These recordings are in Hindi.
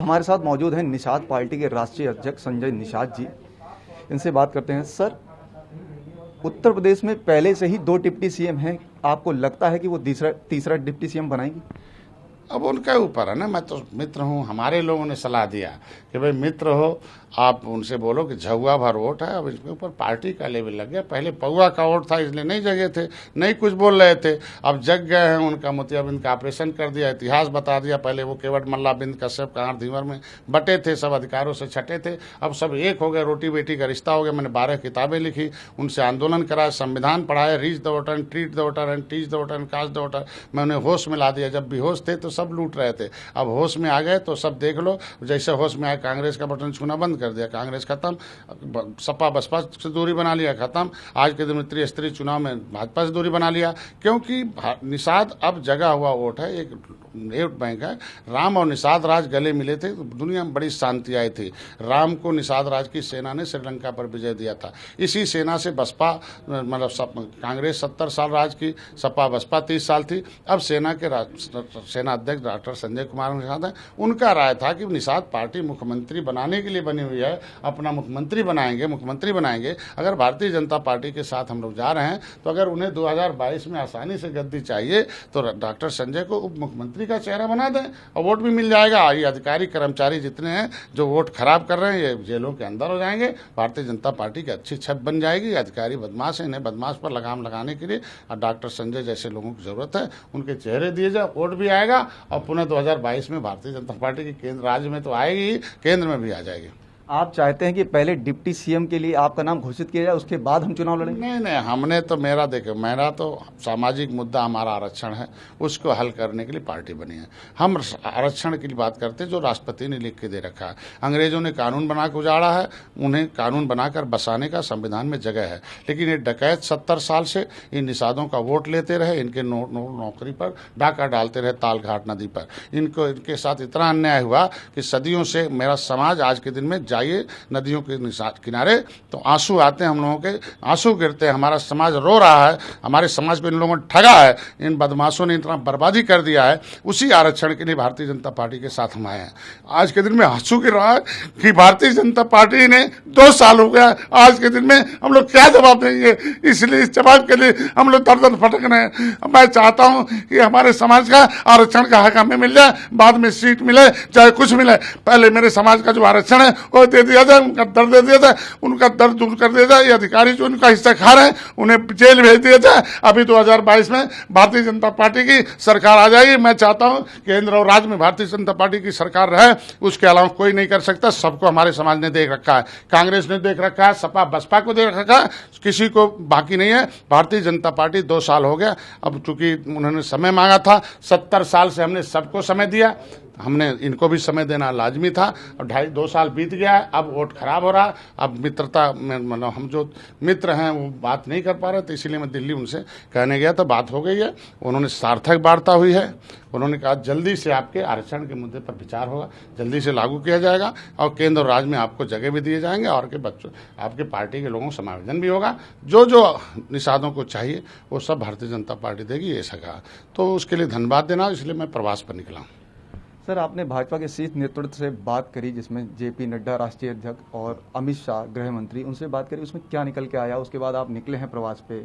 हमारे साथ मौजूद हैं निषाद पार्टी के राष्ट्रीय अध्यक्ष संजय निषाद जी। इनसे बात करते हैं। सर, उत्तर प्रदेश में पहले से ही 2 डिप्टी सीएम हैं, आपको लगता है कि वो तीसरा डिप्टी सीएम बनाएंगी? अब उनके ऊपर है ना। मैं तो मित्र हूँ, हमारे लोगों ने सलाह दिया कि भाई मित्र हो, आप उनसे बोलो कि झुआ भर वोट है, अब इसके ऊपर पार्टी का लेवल लग गया। पहले पौआ का वोट था, इसलिए नहीं जगे थे, नहीं कुछ बोल रहे थे। अब जग गए हैं। उनका मोतियाबिंद का ऑपरेशन कर दिया, इतिहास बता दिया। पहले वो केवट मल्ला बिंद कश्यप कांर धीवर में बटे थे, सब अधिकारों से छटे थे। अब सब एक हो गए, रोटी बेटी का रिश्ता हो गया। मैंने 12 किताबें लिखी, उनसे आंदोलन कराया, संविधान पढ़ाया, reach the voter, treat the voter and teach the voter, cast the voter. मैं उन्हें होश में ला दिया। जब बेहोश थे तो सब लूट रहे थे, अब होश में आ गए तो सब देख लो। जैसे होश में आए, कांग्रेस का बटन छूना बंद कर दिया, कांग्रेस खत्म, सपा बसपा से दूरी बना लिया, खत्म। आज के दिन त्रिस्तरीय चुनाव में भाजपा से दूरी बना लिया, क्योंकि निषाद अब जगा हुआ वोट है, एक वोट बैंक है। राम और निषाद राज गले मिले थे तो दुनिया में बड़ी शांति आई थी। राम को निषाद राज की सेना ने श्रीलंका पर विजय दिया था। इसी सेना से बसपा, मतलब कांग्रेस 70 साल राज की, सपा बसपा 30 साल थी। अब सेना के सेना अध्यक्ष डॉक्टर संजय कुमार निषाद हैं, उनका राय था कि निषाद पार्टी मुख्यमंत्री बनाने के लिए बनी हुई है, अपना मुख्यमंत्री बनाएंगे। अगर भारतीय जनता पार्टी के साथ हम लोग जा रहे हैं तो अगर उन्हें 2022 में आसानी से गद्दी चाहिए तो डॉक्टर संजय को उप मुख्यमंत्री का चेहरा बना दें और वोट भी मिल जाएगा। ये अधिकारी कर्मचारी जितने हैं जो वोट खराब कर रहे हैं, ये जेलों के अंदर हो जाएंगे। भारतीय जनता पार्टी की अच्छी छत बन जाएगी। अधिकारी बदमाश हैं, इन्हें बदमाश पर लगाम लगाने के लिए और डॉक्टर संजय जैसे लोगों की जरूरत है। उनके चेहरे दिए जाए, वोट भी आएगा और पुनः 2022 में भारतीय जनता पार्टी की केंद्र राज्य में तो आएगी ही, केंद्र में भी आ जाएगी। आप चाहते हैं कि पहले डिप्टी सीएम के लिए आपका नाम घोषित किया जाए, उसके बाद हम चुनाव लड़ेंगे? नहीं, हमने तो मेरा तो सामाजिक मुद्दा हमारा आरक्षण है, उसको हल करने के लिए पार्टी बनी है। हम आरक्षण की बात करते हैं जो राष्ट्रपति ने लिख के दे रखा है। अंग्रेजों ने कानून बना के उजाड़ा है, उन्हें कानून बनाकर बसाने का संविधान में जगह है। लेकिन ये डकैत 70 साल से इन निषादों का वोट लेते रहे, इनके नौकरी पर डाका डालते रहे तालघाट नदी पर। इनके साथ इतना अन्याय हुआ कि सदियों से मेरा समाज, आज के दिन में जाइए नदियों के किनारे तो आंसू आते हैं, हम लोगों के आंसू गिरते हैं। हमारा समाज रो रहा है, हमारे समाज को इन लोगों ने ठगा है, इन बदमाशों ने इतना बर्बादी कर दिया है। उसी आरक्षण के लिए भारतीय जनता पार्टी के साथ हम आए हैं। आज के दिन में आंसू गिर रहा है कि भारतीय जनता पार्टी ने 2 साल हो गया, आज के दिन में हम लोग क्या जवाब देंगे? इसलिए इस जवाब के लिए हम लोग दर भटक रहे हैं। मैं चाहता हूं कि हमारे समाज का आरक्षण का हक हमें मिल जाए, बाद में सीट मिले चाहे कुछ मिले, पहले मेरे समाज का जो आरक्षण है वो दे दिया जाए, उनका दर्द दे दिया जाए, उनका दर्द दूर कर दिया जाए। ये अधिकारी जो उनका हिस्सा खा रहे हैं उन्हें जेल भेज दिया जाए। अभी 2022 में भारतीय जनता पार्टी की सरकार आ जाएगी। मैं चाहता हूं केंद्र और राज्य में भारतीय जनता पार्टी की सरकार रहे, उसके अलावा कोई नहीं कर सकता। सबको हमारे समाज ने देख रखा है, कांग्रेस ने देख रखा है, सपा बसपा को देख रखा है, किसी को बाकी नहीं है। भारतीय जनता पार्टी 2 साल हो गया, अब चूंकि उन्होंने समय मांगा था, 70 साल से हमने सबको समय दिया, हमने इनको भी समय देना लाजमी था। और 2 साल बीत गया है, अब वोट खराब हो रहा। अब मित्रता में मतलब हम जो मित्र हैं वो बात नहीं कर पा रहे, तो इसीलिए मैं दिल्ली उनसे कहने गया, तो बात हो गई है। उन्होंने सार्थक वार्ता हुई है, उन्होंने कहा जल्दी से आपके आरक्षण के मुद्दे पर विचार होगा, जल्दी से लागू किया जाएगा और केंद्र और राज्य में आपको जगह भी दिए जाएंगे और के बच्चों आपके पार्टी के लोगों को समायोजन भी होगा। जो निषादों को चाहिए वो सब भारतीय जनता पार्टी देगी, ऐसा कहा। तो उसके लिए धन्यवाद देना, इसलिए मैं प्रवास पर निकला हूँ। सर, आपने भाजपा के शीर्ष नेतृत्व से बात करी, जिसमें जेपी नड्डा राष्ट्रीय अध्यक्ष और अमित शाह गृह मंत्री, उनसे बात करी, उसमें क्या निकल के आया? उसके बाद आप निकले हैं प्रवास पे,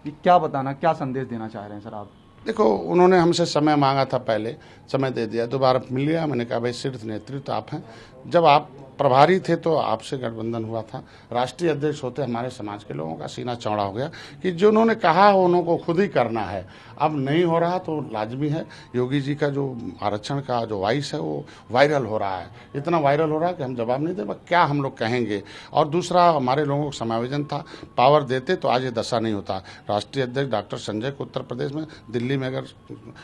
कि क्या बताना, क्या संदेश देना चाह रहे हैं सर आप? देखो, उन्होंने हमसे समय मांगा था, पहले समय दे दिया, दोबारा मिल गया। मैंने कहा भाई शीर्ष नेतृत्व आप हैं, जब आप प्रभारी थे तो आपसे गठबंधन हुआ था, राष्ट्रीय अध्यक्ष होते हमारे समाज के लोगों का सीना चौड़ा हो गया कि जो उन्होंने कहा उन्होंने खुद ही करना है। अब नहीं हो रहा तो लाजमी है। योगी जी का जो आरक्षण का जो वॉइस है वो वायरल हो रहा है, इतना वायरल हो रहा है कि हम जवाब नहीं दे क्या हम लोग कहेंगे। और दूसरा, हमारे लोगों को समायोजन था, पावर देते तो आज ये दशा नहीं होता। राष्ट्रीय अध्यक्ष डॉक्टर संजय को उत्तर प्रदेश में, दिल्ली में अगर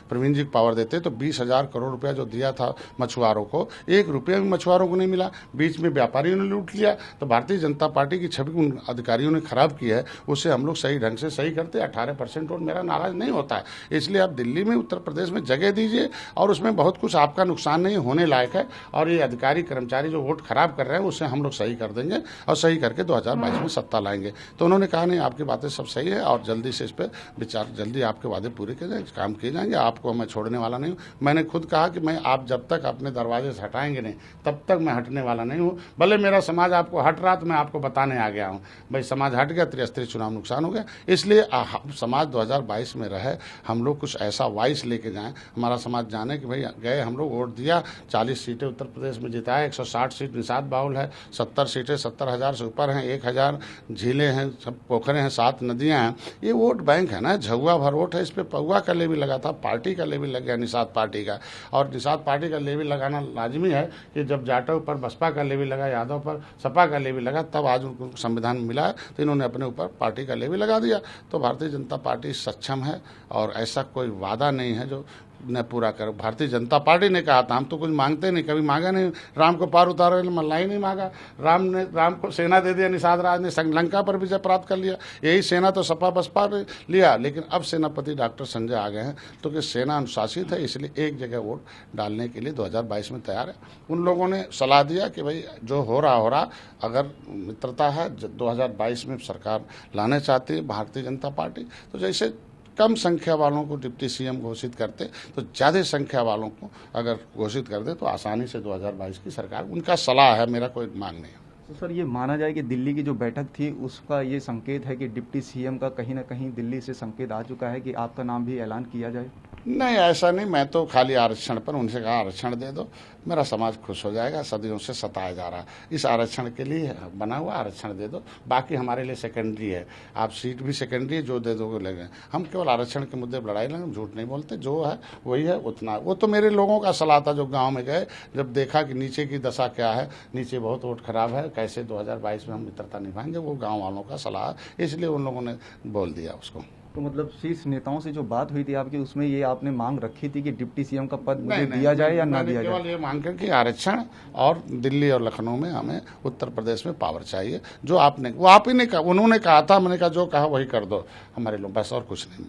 प्रवीण जी को पावर देते तो 20,000 करोड़ रुपया जो दिया था मछुआरों को, 1 रुपया भी मछुआरों को नहीं मिला। बीच में व्यापारियों ने लूट लिया। तो भारतीय जनता पार्टी की छवि उन अधिकारियों ने खराब किया है, उसे हम लोग सही ढंग से सही करते। 18% वोट मेरा नाराज नहीं होता है, इसलिए आप दिल्ली में, उत्तर प्रदेश में जगह दीजिए और उसमें बहुत कुछ आपका नुकसान नहीं होने लायक है। और ये अधिकारी कर्मचारी जो वोट खराब कर रहे हैं उसे हम लोग सही कर देंगे और सही करके 2022 में सत्ता लाएंगे। तो उन्होंने कहा नहीं, आपकी बातें सब सही है और जल्दी से इस पर विचार, जल्दी आपके वादे पूरे किए जाएंगे, काम किए जाएंगे, आपको मैं छोड़ने वाला नहीं हूँ। मैंने खुद कहा कि मैं, आप जब तक अपने दरवाजे से हटाएंगे नहीं तब तक मैं हटने वाला नहीं हूँ। भले मेरा समाज आपको हट रहा तो मैं आपको बताने आ गया हूँ, भाई समाज हट गया, त्रिस्तरीय चुनाव नुकसान हो गया। इसलिए समाज 2022 में रहे, हम लोग कुछ ऐसा वॉइस लेके जाएं, हमारा समाज जाने कि भाई गए हम लोग, वोट दिया, 40 सीटें उत्तर प्रदेश में जिताए, 160 सीट निषाद बाहुल है, 70 सीटें 70,000 से ऊपर हैं, 1,000 झीलें हैं, सब पोखरे हैं, 7 नदियां हैं। ये वोट बैंक है ना, झुआ भर वोट है। इस पर पौवा का लेवी लगा था, पार्टी का लेवी लग गया निषाद पार्टी का। और निषाद पार्टी का लेवी लगाना लाजमी है कि जब जाटव पर बसपा का लेवी लगा, यादव पर सपा का लेवी लगा, तब आज उनको संविधान मिला, तो इन्होंने अपने ऊपर पार्टी का लेवी लगा दिया। तो भारतीय जनता पार्टी सक्षम है और ऐसा कोई वादा नहीं है जो न पूरा करो। भारतीय जनता पार्टी ने कहा था, हम तो कुछ मांगते नहीं, कभी मांगा नहीं। राम को पार उतारो, मल्लाई नहीं मांगा। राम को सेना दे दिया, निषाद राज ने लंका पर विजय प्राप्त कर लिया। यही सेना तो सपा बसपा ने लिया। लेकिन अब सेनापति डॉक्टर संजय आ गए हैं, तो कि सेना अनुशासित है, इसलिए एक जगह वोट डालने के लिए 2022 में तैयार है। उन लोगों ने सलाह दिया कि भाई जो हो रहा, अगर मित्रता है, 2022 में सरकार लाने चाहती है भारतीय जनता पार्टी, तो जैसे कम संख्या वालों को डिप्टी सीएम घोषित करते, तो ज़्यादा संख्या वालों को अगर घोषित कर दे तो आसानी से 2022 की सरकार, उनका सलाह है, मेरा कोई मांग नहीं है। तो सर, ये माना जाए कि दिल्ली की जो बैठक थी उसका ये संकेत है कि डिप्टी सीएम का कहीं ना कहीं दिल्ली से संकेत आ चुका है कि आपका नाम भी ऐलान किया जाए? नहीं, ऐसा नहीं। मैं तो खाली आरक्षण पर, उनसे कहा आरक्षण दे दो, मेरा समाज खुश हो जाएगा। सदियों से सताया जा रहा है, इस आरक्षण के लिए बना हुआ आरक्षण दे दो, बाकी हमारे लिए सेकेंडरी है। आप सीट भी सेकेंडरी है, जो दे दोगे लगे। हम केवल आरक्षण के मुद्दे पर लड़ाई लगे, झूठ नहीं बोलते, जो है वही है उतना। वो तो मेरे लोगों का सलाह था जो गाँव में गए, जब देखा कि नीचे की दशा क्या है, नीचे बहुत वोट खराब है, कैसे 2022 में हम मित्रता निभाएंगे, वो गाँव वालों का सलाह, इसलिए उन लोगों ने बोल दिया उसको। तो मतलब शीर्ष नेताओं से जो बात हुई थी आपकी, उसमें ये आपने मांग रखी थी कि डिप्टी सीएम का पद मुझे दिया जाए या ना दिया जाए? केवल ये मांग कर कि आरक्षण और दिल्ली और लखनऊ में हमें उत्तर प्रदेश में पावर चाहिए, जो आपने, वो आप ही ने कहा, उन्होंने कहा था, मैंने कहा जो कहा वही कर दो हमारे लोग, बस और कुछ नहीं।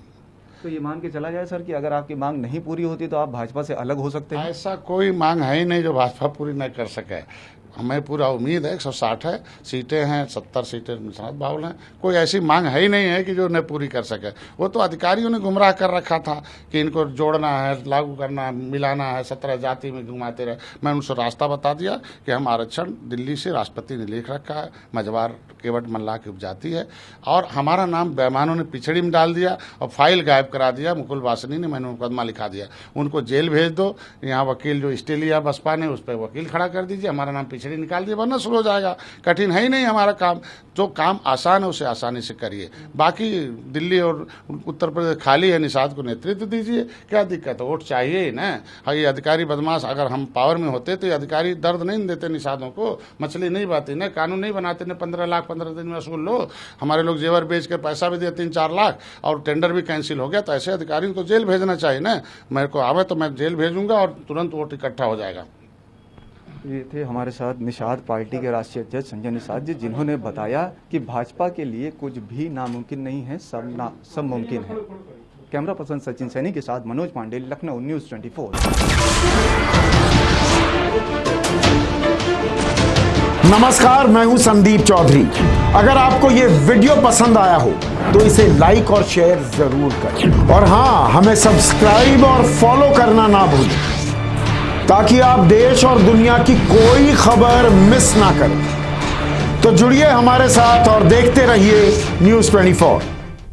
तो ये मान के चला जाए सर कि अगर आपकी मांग नहीं पूरी होती तो आप भाजपा से अलग हो सकते हैं? ऐसा कोई मांग है ही नहीं जो भाजपा पूरी न कर सके। हमें पूरा उम्मीद है, 160 है सीटें हैं, 70 सीटें निषाद बाहुल हैं, कोई ऐसी मांग है ही नहीं है कि जो न पूरी कर सके। वो तो अधिकारियों ने गुमराह कर रखा था कि इनको जोड़ना है, लागू करना, मिलाना है, 17 जाति में घुमाते रहे। मैं उनसे रास्ता बता दिया कि हम आरक्षण, दिल्ली से राष्ट्रपति ने लिख रखा है, मझवार केवट मल्लाह की उपजाति है, और हमारा नाम बेईमानों ने पिछड़ी में डाल दिया और फाइल गायब करा दिया। मुकुल वासनी ने, मैंने मुकदमा लिखा दिया, उनको जेल भेज दो। यहाँ वकील जो स्टे लिया बसपा ने, उस पर वकील खड़ा कर दीजिए, हमारा नाम पिछड़ी निकाल दिया, वरना शुरू हो जाएगा। कठिन है ही नहीं हमारा काम, जो काम आसान है उसे आसानी से करिए। बाकी दिल्ली और उत्तर प्रदेश खाली है, निषाद को नेतृत्व दीजिए, क्या दिक्कत है, वोट चाहिए ही ना। हाँ, ये अधिकारी बदमाश, अगर हम पावर में होते तो ये अधिकारी दर्द नहीं देते निषादों को, मछली नहीं बाती ना, कानून नहीं बनाते ना, 15 लाख 15 दिन में वसूल लो। हमारे लोग जेवर बेच के पैसा भी दिया 3-4 लाख और टेंडर भी कैंसिल हो गया। तो ऐसे अधिकारियों को जेल भेजना चाहिए ना। मेरे को आवे तो मैं जेल भेजूंगा और तुरंत वोट इकट्ठा हो जाएगा। ये थे हमारे साथ निषाद पार्टी के राष्ट्रीय अध्यक्ष संजय निषाद जी, जिन्होंने बताया कि भाजपा के लिए कुछ भी नामुमकिन नहीं है, सब मुमकिन है। कैमरा पर्सन सचिन सैनी के साथ मनोज पांडे, लखनऊ न्यूज़ 24। नमस्कार, मैं हूं संदीप चौधरी। अगर आपको ये वीडियो पसंद आया हो तो इसे लाइक और शेयर जरूर करें, और हाँ, हमें सब्सक्राइब और फॉलो करना ना भूलें, ताकि आप देश और दुनिया की कोई खबर मिस ना करें। तो जुड़िए हमारे साथ और देखते रहिए न्यूज़ 24।